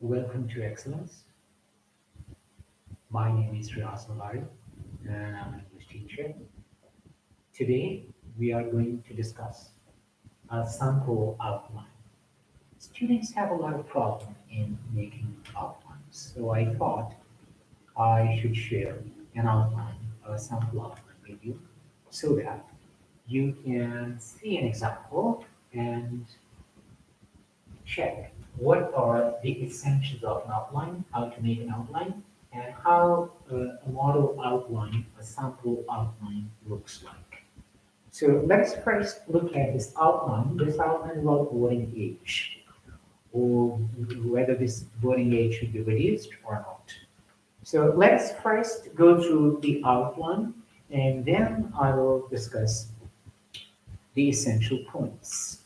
Welcome to Excellence. My name is Riaz Malari and I'm an English teacher. Today we are going to discuss a sample outline. Students have a lot of problem in making outlines, so I thought I should share an outline, a sample outline with you so that you can see an example and check what are the essentials of an outline, how to make an outline, and how a model outline, a sample outline looks like. So let's first look at this outline. This outline is about voting age, or whether this voting age should be reduced or not. So let's first go through the outline, and then I will discuss the essential points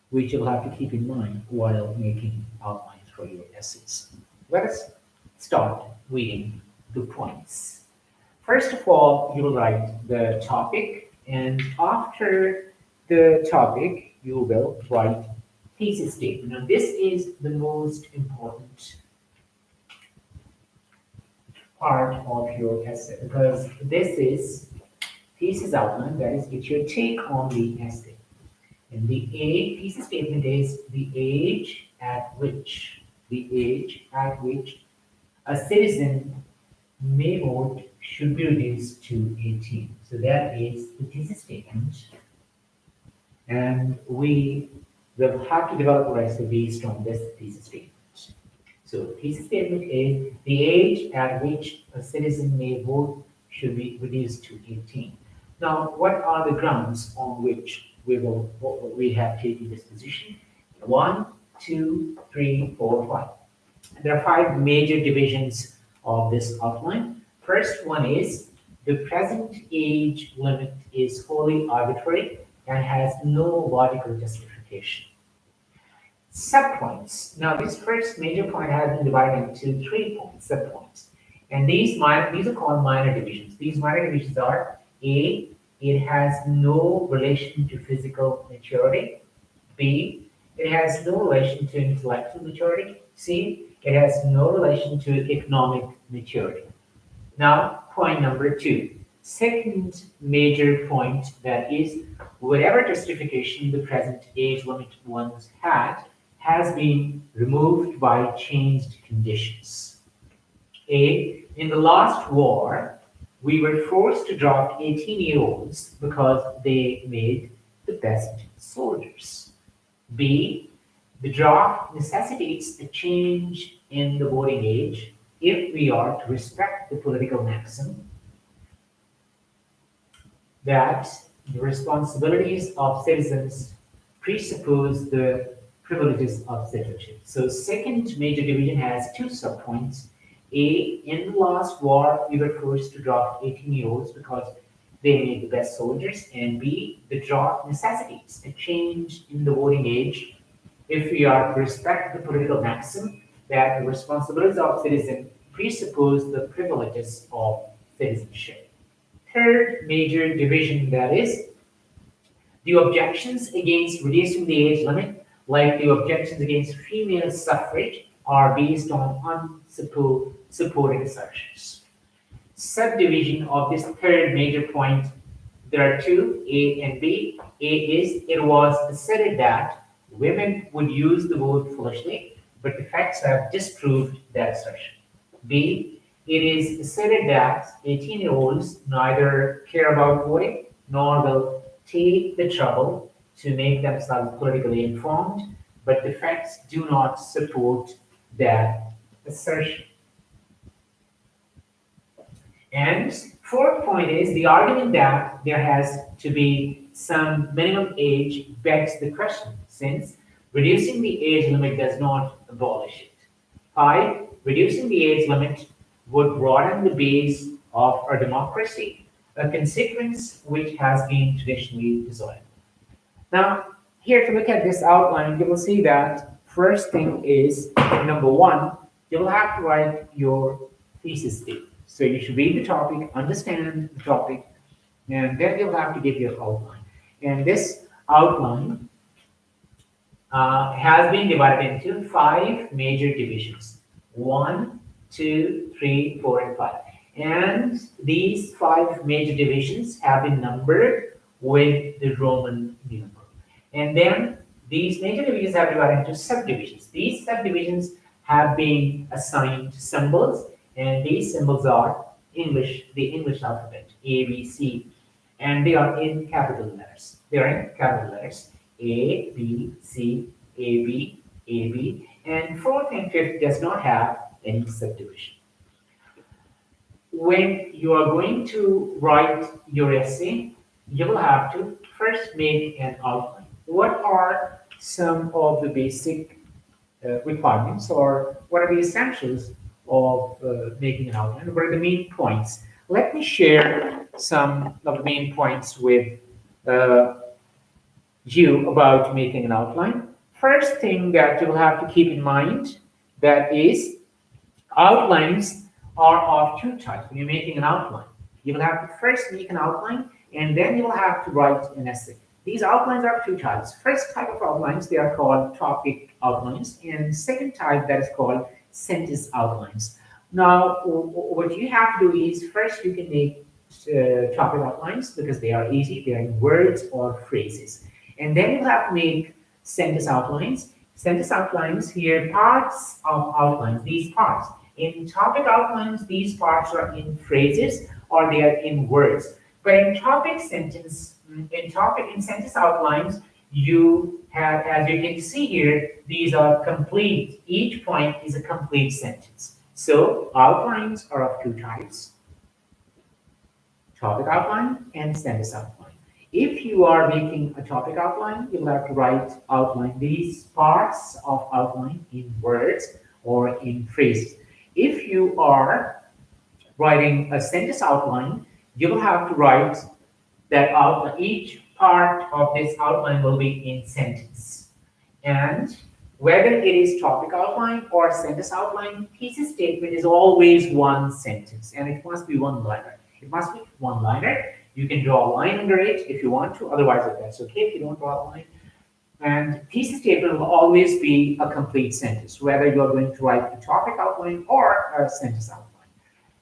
which you'll have to keep in mind while making outlines for your essays. Let us start reading the points. First of all, you'll write the topic, and after the topic, you will write thesis statement. Now, this is the most important part of your essay because this is thesis outline, that is, it's your take on the essay. And the thesis statement is the age at which a citizen may vote should be reduced to 18. So that is the thesis statement. And we will have to develop a recipe based on this thesis statement. So thesis statement is the age at which a citizen may vote should be reduced to 18. Now, what are the grounds on which we have taken this position? 1, 2, 3, 4, 5. There are 5 major divisions of this outline. First one is the present age limit is wholly arbitrary and has no logical justification. Subpoints. Now, this first major point has been divided into 3 points, subpoints. And these are called minor divisions. These minor divisions are A, it has no relation to physical maturity. B, it has no relation to intellectual maturity. C, it has no relation to economic maturity. Now, point number 2. Second major point, that is, whatever justification the present age limit once had has been removed by changed conditions. A, in the last war, we were forced to draft 18-year-olds because they made the best soldiers. B, the draft necessitates a change in the voting age if we are to respect the political maxim that the responsibilities of citizens presuppose the privileges of citizenship. So second major division has 2 subpoints. A, in the last war, we were forced to draft 18-year-olds because they made the best soldiers. And B, the draft necessitates a change in the voting age if we are to respect the political maxim that the responsibilities of citizens presuppose the privileges of citizenship. Third major division, that is, the objections against reducing the age limit, like the objections against female suffrage, are based on unsupported assertions. Subdivision of this third major point, there are 2, A and B. A is, it was asserted that women would use the vote foolishly, but the facts have disproved that assertion. B, it is asserted that 18-year-olds neither care about voting nor will take the trouble to make themselves politically informed, but the facts do not support that assertion. And fourth point is the argument that there has to be some minimum age begs the question, since reducing the age limit does not abolish it. 5, reducing the age limit would broaden the base of our democracy, a consequence which has been traditionally desired. Now, here to look at this outline, you will see that first thing is, number 1, you will have to write your thesis statement. So you should read the topic, understand the topic, and then you'll have to give your outline. And this outline has been divided into five major divisions: one, two, three, four, and five. And these five major divisions have been numbered with the Roman numeral. And then these major divisions have divided into subdivisions. These subdivisions have been assigned symbols, and these symbols are the English alphabet, A, B, C, and they are in capital letters. They are in capital letters. A, B, C, A, B, A, B, and fourth and fifth does not have any subdivision. When you are going to write your essay, you will have to first make an outline. What are some of the basic requirements, or what are the essentials of making an outline? What are the main points? Let me share some of the main points with uh, you about making an outline. First thing that you will have to keep in mind, that is, outlines are of two types. When you're making an outline, you will have to first make an outline, and then you will have to write an essay. These outlines are of two types. First type of outlines, they are called topic outlines, and second type, that is called sentence outlines. Now, what you have to do is first you can make topic outlines because they are easy, they are in words or phrases. And then you have to make sentence outlines. Sentence outlines here, parts of outlines, these parts. In topic outlines, these parts are in phrases or they are in words. But in sentence outlines, you have, as you can see here, these are complete. Each point is a complete sentence. So outlines are of two types: topic outline and sentence outline. If you are making a topic outline, you'll have to outline these parts of outline in words or in phrases. If you are writing a sentence outline, you will have to write that outline. Each part of this outline will be in sentence. And whether it is topic outline or sentence outline, thesis statement is always one sentence, and it must be one liner. It must be one liner. You can draw a line under it if you want to, otherwise that's okay if you don't draw a line. And thesis statement will always be a complete sentence, whether you're going to write a topic outline or a sentence outline.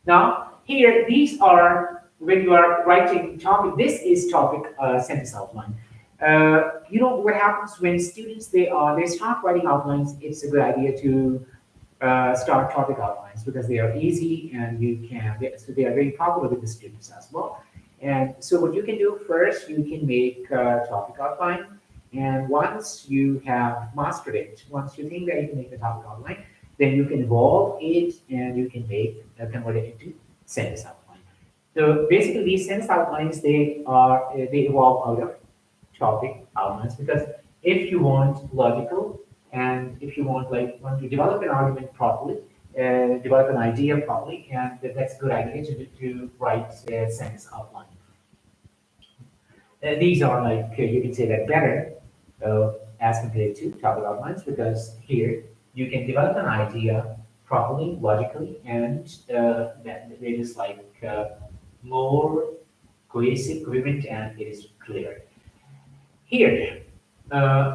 Now, here, these are, when you are writing topic, this is topic sentence outline. What happens when students, they start writing outlines, it's a good idea to start topic outlines because they are easy and so they are very popular with the students as well. And so what you can do first, you can make a topic outline. And once you have mastered it, once you think that you can make a topic outline, then you can evolve it and you can convert it into sentence outline. So basically these sentence outlines, they evolve out of topic outlines because if you want logical and if you want to develop an argument properly, develop an idea properly, and that's a good idea to write a sentence outline. These are you can say that better as compared to topic outlines because here you can develop an idea properly, logically, and that it is more cohesive, coherent, and it is clear. Here,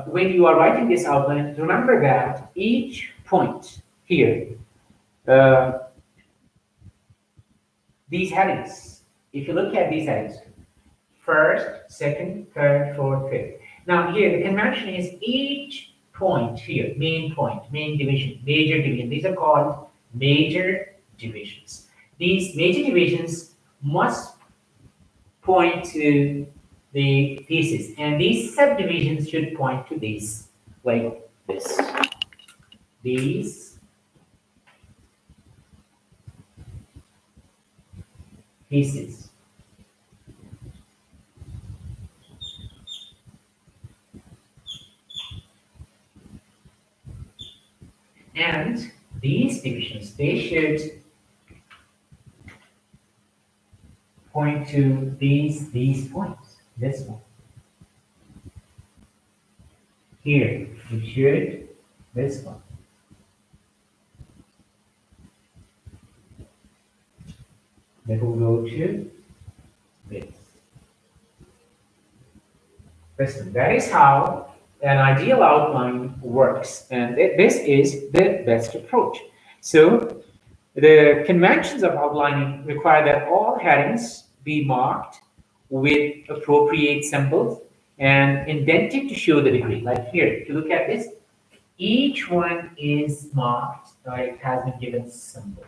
when you are writing this outline, remember that each point here, uh, these headings, if you look at these headings, first, second, third, fourth, fifth. Now here, the convention is each point here, main point, main division, major division. These are called major divisions. These major divisions must point to the thesis, and these subdivisions should point to these, like this. These theses. And these divisions, they should point to these points. This one. Here, it should, this one. That will go to this. This one. That is how an ideal outline works, and this is the best approach. So the conventions of outlining require that all headings be marked with appropriate symbols and indented to show the degree. Like here, if you look at this, each one is marked, or it has been given symbol.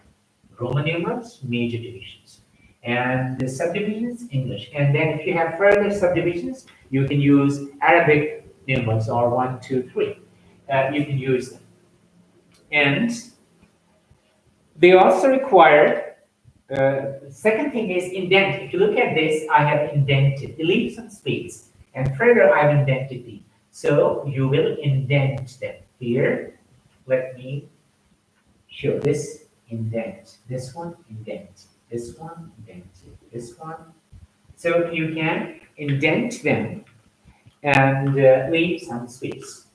Roman numerals, major divisions. And the subdivisions, English. And then if you have further subdivisions, you can use Arabic numerals or 1, 2, 3. You can use them. And they also require, second thing is indent. If you look at this, I have indented, leave some space. And further, I've indented these. So you will indent them. Here, let me show this indent. This one, indent. This one, indent. This one. So you can indent them and leave some space.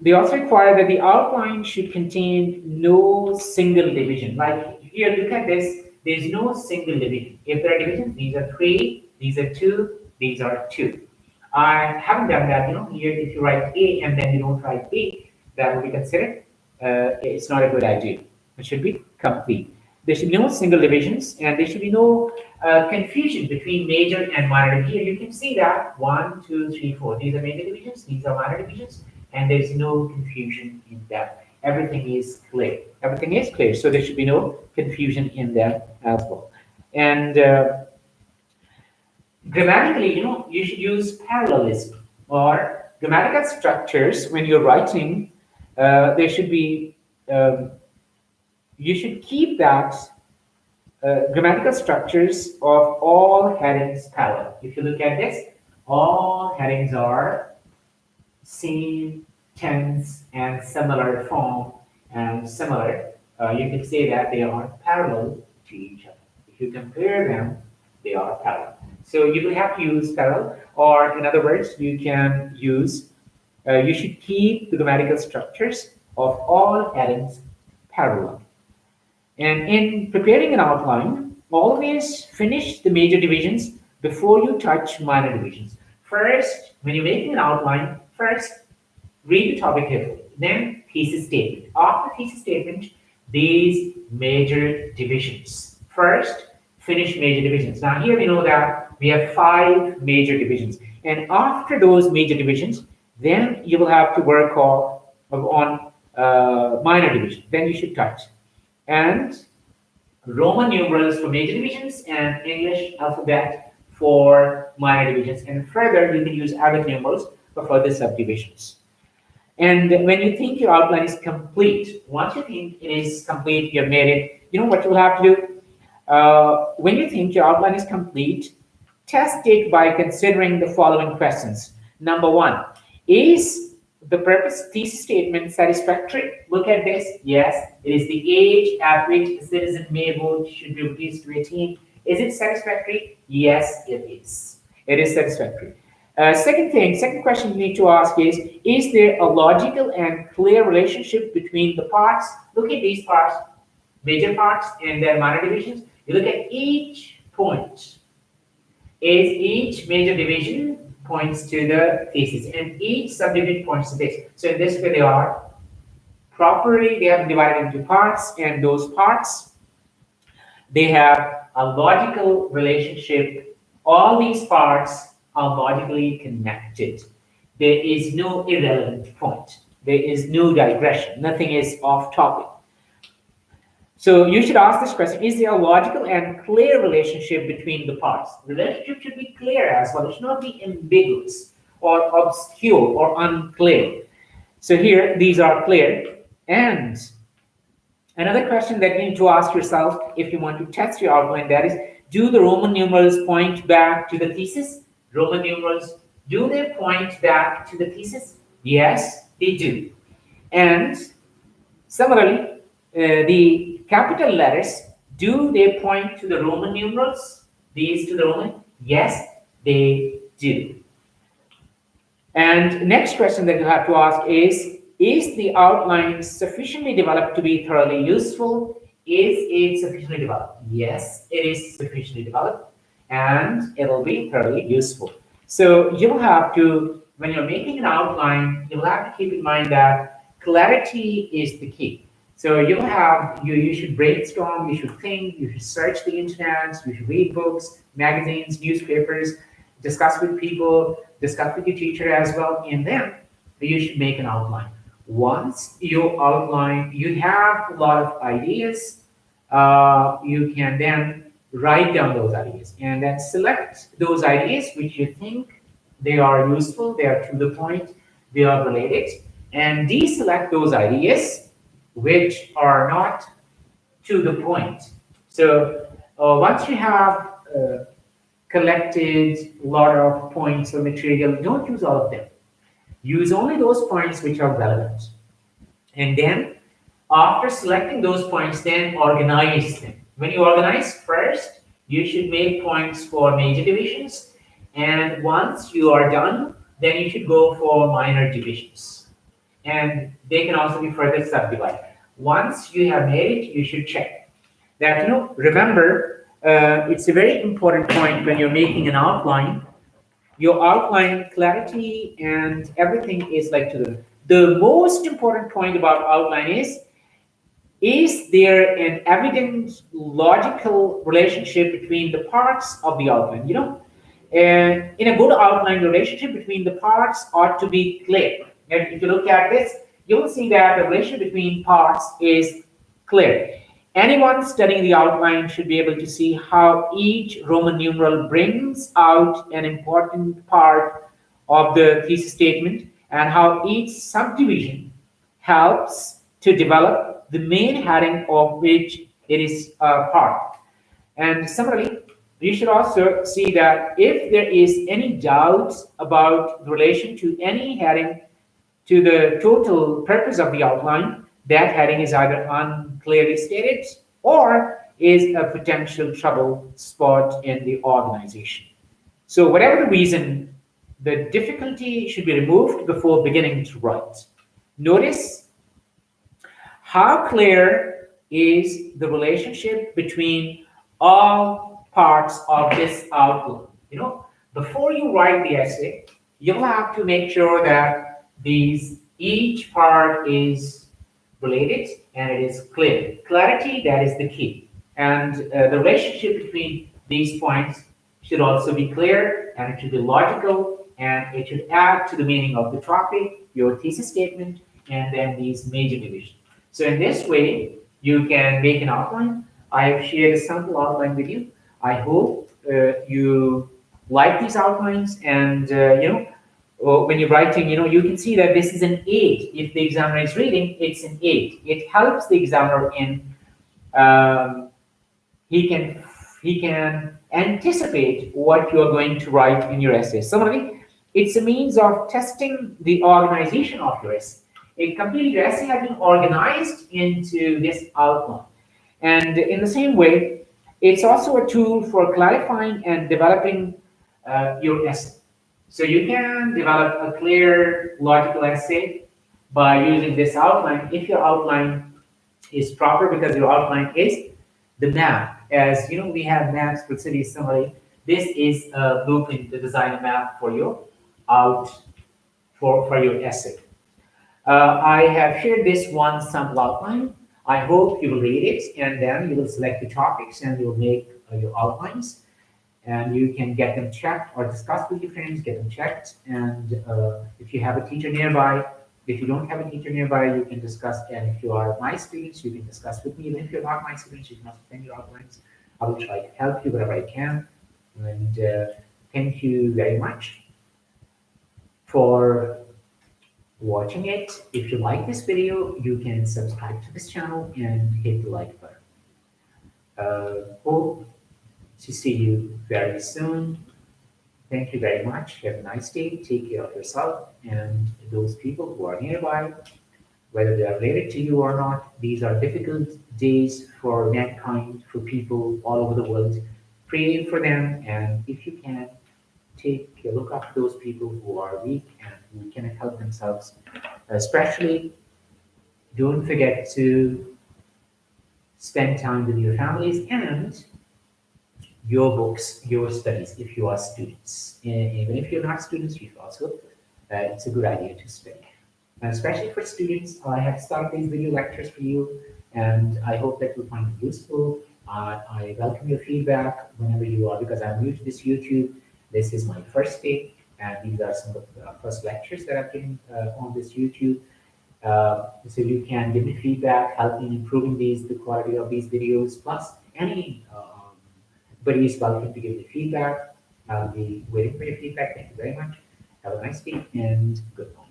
They also require that the outline should contain no single division. Like here, look at this. There's no single division. If there are divisions, these are 3, these are 2, these are 2. I haven't done that. Here, if you write A and then you don't write B, that will be considered. It's not a good idea. It should be complete. There should be no single divisions, and there should be no confusion between major and minor. Here, you can see that 1, 2, 3, 4. These are major divisions. These are minor divisions. And there's no confusion in that. Everything is clear. Everything is clear, so there should be no confusion in that as well. And grammatically, you should use parallelism or grammatical structures when you're writing. There should be, you should keep that grammatical structures of all headings parallel. If you look at this, all headings are same tense and similar form and similar. You can say that they are parallel to each other. If you compare them, they are parallel. So you will have to use parallel, or in other words, you can use, you should keep the grammatical structures of all headings parallel. And in preparing an outline, always finish the major divisions before you touch minor divisions. First, when you're making an outline, first, read the topic carefully, then thesis statement. After thesis statement, these major divisions. First, finish major divisions. Now here we know that we have 5 major divisions. And after those major divisions, then you will have to work on minor division. Then you should touch. And Roman numerals for major divisions and English alphabet for minor divisions. And further, you can use Arabic numerals for further subdivisions. And when you think your outline is complete, once you think it is complete, you've made it, you know what you will have to do? When you think your outline is complete, test it by considering the following questions. Number 1, is the purpose thesis statement satisfactory? Look at this. Yes, it is the age at which a citizen may vote should be reduced to 18. Is it satisfactory? Yes, it is. It is satisfactory. Second question you need to ask is there a logical and clear relationship between the parts? Look at these parts, major parts and their minor divisions. You look at each point. Is each major division points to the thesis, and each subdivision points to this. So in this way, they are properly, they have been divided into parts, and those parts, they have a logical relationship. All these parts are logically connected. There is no irrelevant point. There is no digression. Nothing is off topic. So you should ask this question, is there a logical and clear relationship between the parts? The relationship should be clear as well. It should not be ambiguous or obscure or unclear. So here, these are clear. And another question that you need to ask yourself if you want to test your outline, that is, do the Roman numerals point back to the thesis? Roman numerals, do they point back to the thesis? Yes, they do. And similarly, the capital letters, do they point to the Roman numerals? These to the Roman? Yes, they do. And next question that you have to ask is the outline sufficiently developed to be thoroughly useful? Is it sufficiently developed? Yes, it is sufficiently developed, and it will be thoroughly useful. So you'll have to, when you're making an outline, you'll have to keep in mind that clarity is the key. So you should brainstorm, you should think, you should search the internet, you should read books, magazines, newspapers, discuss with people, discuss with your teacher as well, and then you should make an outline. Once you outline, you have a lot of ideas, you can then write down those ideas and then select those ideas which you think they are useful, they are to the point, they are related, and deselect those ideas which are not to the point. So once you have collected a lot of points or material, don't use all of them. Use only those points which are relevant. And then after selecting those points, then organize them. When you organize first, you should make points for major divisions. And once you are done, then you should go for minor divisions. And they can also be further subdivided. Once you have made it, you should check that, remember, it's a very important point when you're making an outline. Your outline clarity and everything is like to the most important point about outline is there an evident logical relationship between the parts of the outline? And in a good outline, the relationship between the parts ought to be clear. And if you look at this, you'll see that the relationship between parts is clear. Anyone studying the outline should be able to see how each Roman numeral brings out an important part of the thesis statement and how each subdivision helps to develop the main heading of which it is a part. And similarly, you should also see that if there is any doubt about the relation to any heading to the total purpose of the outline, that heading is either unclearly stated or is a potential trouble spot in the organization. So whatever the reason, the difficulty should be removed before beginning to write. Notice how clear is the relationship between all parts of this outline. Before you write the essay, you'll have to make sure that each part is related and it is clear. Clarity, that is the key. And the relationship between these points should also be clear and it should be logical and it should add to the meaning of the topic, your thesis statement, and then these major divisions. So in this way, you can make an outline. I have shared a sample outline with you. I hope you like these outlines and when you're writing, you can see that this is an 8. If the examiner is reading, it's an 8. It helps the examiner in he can anticipate what you're going to write in your essay. Similarly, it's a means of testing the organization of your essay. A complete essay has been organized into this outline. And in the same way, it's also a tool for clarifying and developing your essay. So you can develop a clear logical essay by using this outline if your outline is proper, because your outline is the map. As you know, we have maps for cities similarly. This is a blueprint to design a map for your essay. I have shared this one sample outline. I hope you will read it and then you will select the topics and you will make your outlines and you can get them checked or discuss with your friends, get them checked. And if you have a teacher nearby, if you don't have a teacher nearby, you can discuss. And if you are my students, you can discuss with me. Even if you're not my students, you can also send your outlines. I will try to help you wherever I can. And thank you very much for watching it. If you like this video, you can subscribe to this channel and hit the like button. Hope to see you very soon. Thank you very much. Have a nice day. Take care of yourself and those people who are nearby, whether they are related to you or not. These are difficult days for mankind, for people all over the world. Pray for them, and if you can, take a look after those people who are weak and who cannot help themselves. Especially, don't forget to spend time with your families and your books, your studies, if you are students. Even if you're not students, you also, it's a good idea to study. And especially for students, I have started these video lectures for you, and I hope that you find it useful. I welcome your feedback whenever you are, because I'm new to this YouTube. This is my first day, and these are some of the first lectures that I've given on this YouTube. So you can give me feedback, help me in improving the quality of these videos, plus any buddy is welcome to give me feedback. I'll be waiting for your feedback. Thank you very much. Have a nice day and good night.